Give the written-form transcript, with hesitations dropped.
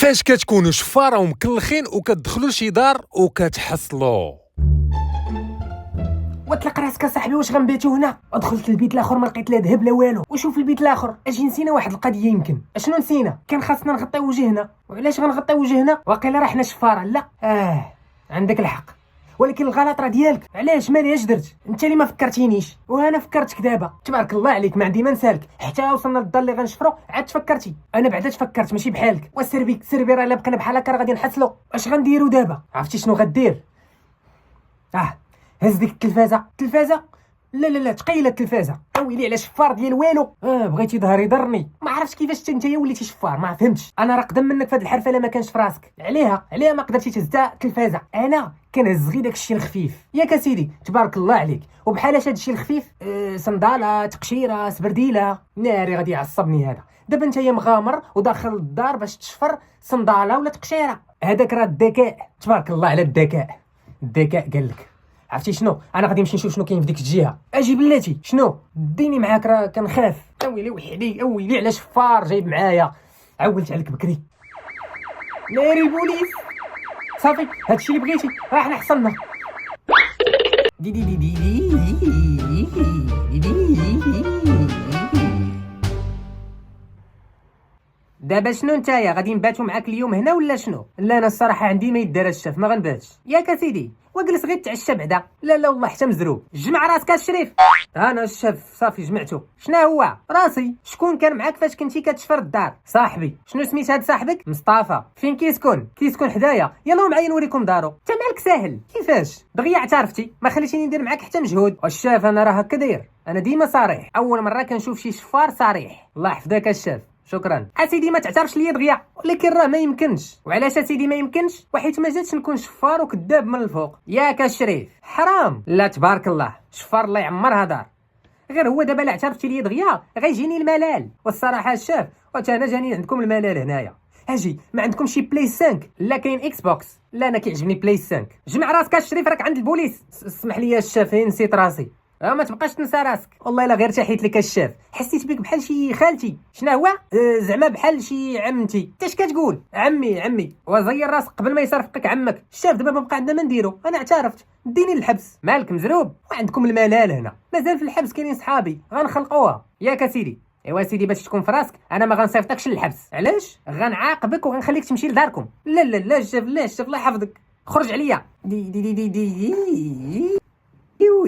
فاش كتكونوا شفاره ومكلخين وكتدخلوا لشي دار وكتحصلوا وطلق راسك اصاحبي، واش غنباتو هنا؟ دخلت البيت الاخر ما لقيت لا ذهب لا والو. وشوف البيت الاخر اجي نسينا واحد القضيه. يمكن اشنو نسينا؟ كان خاصنا نغطيو وجهنا. وعلاش غنغطيو وجهنا؟ واقيلا راه حنا شفاره. لا عندك الحق، ولكن الغلط راه ديالك. علاش؟ مالي اش درت؟ انت اللي ما فكرتينيش وانا فكرتك دابا. تبارك الله عليك، ما عندي ما نسالك حتى وصلنا للدار اللي غنشفرو عاد تفكرتي. انا بعدا تفكرت ماشي بحالك. وسربي سربي راه الا بقينا بحال هكا راه غادي نحصلو. اش غنديرو دابا؟ عرفتي شنو غدير؟ هز ديك التلفازه. لا تقيله التلفازه. ويلي على شفار ديال والو. بغيتي ظهر يضرني. ما عرفتش كيفاش انت وليتي شفار، ما فهمتش. انا راه قدام منك في هاد الحرفه لا ما كانش في راسك. عليها ما قدرتي تهز التلفازه. انا كنهز غير داكشي الخفيف ياك اسيدي. تبارك الله عليك. وبحال اش هادشي الخفيف؟ صنداله، تقشيره، سبرديله. ناري غادي يعصبني هذا. دابا انت مغامر وداخل للدار باش تشفر صنداله ولا تقشيره. هذاك راه الذكاء. تبارك الله على الذكاء قال لك. عرفتي شنو؟ انا غادي نمشي نشوف شنو كاين في ديك الجهه. اجي بلاتي شنو ديني معاك، راه كنخاف. ويلي وحدي، ويلي على شفار جايب معايا. عولت عليك بكري. ناري البوليس. صافي هادشي اللي بغيتي، راه حنا حصلنا. دي دي دي دي دي دي. دابا شنو نتايا غادي نباتو معاك اليوم هنا ولا شنو؟ لا انا الصراحه عندي ما يدار الشاف، ما غنباتش ياك اسيدي. وجلس غير تعشى بعدا. لا والله حتى مزروب. جمع راسك الشريف. انا الشاف صافي جمعتو. شنو هو؟ راسي. شكون كان معاك فاش كنتي كتشفر الدار؟ صاحبي. شنو سميت هاد صاحبك؟ مصطفى. فين كيسكن حدايا. يلا معايا نوريكم دارو. انت مالك ساهل كيفاش دغيا اعترفتي؟ ما خليتيني ندير معاك حتى مجهود. الشاف انا راه هكا داير، انا ديما صريح. اول مره كنشوف شي شفار صريح. الله يحفظك الشاف. شكرا اسيدي. ما تعترفش ليا دغيا، ولكن راه ما يمكنش. وعلاش اسيدي ما يمكنش؟ وحيت ما جاتش نكون شفار وكذاب من الفوق ياك الشريف. حرام. لا تبارك الله، شفار الله يعمرها دار. غير هو دابا لا اعترفتي ليا دغيا غيجيني الملال. والصراحه الشاف واتا انا جاني عندكم الملال هنايا. اجي ما عندكم شي بلاي 5؟ لا كاين اكس بوكس. لا انا كيعجبني بلاي 5. جمع راسك الشريف، راك عند البوليس. اسمح لي الشاف، نسيت راسي. ما تبقاش تنسى راسك. والله الا غير تحيت لك الشاف، حسيت بك بحال شي خالتي. شنو هو؟ زعما بحال شي عمتي. انت اش كتقول؟ عمي. وزير راسك قبل ما يصرفقك عمك. الشاف دابا ما بقى عندنا ما نديرو. انا اعترفت، ديني للحبس. مالك مزروب؟ وعندكم الملال هنا. مازال في الحبس كاينين صحابي غنخلقوها ياك سيدي. ايوا سيدي، باش تكون في راسك انا ما غنصيفطكش للحبس. علاش؟ غنعاقبك وغنخليك تمشي لداركم. لا الشاف الله يحفظك. خرج عليا. دي دي دي دي, دي. You.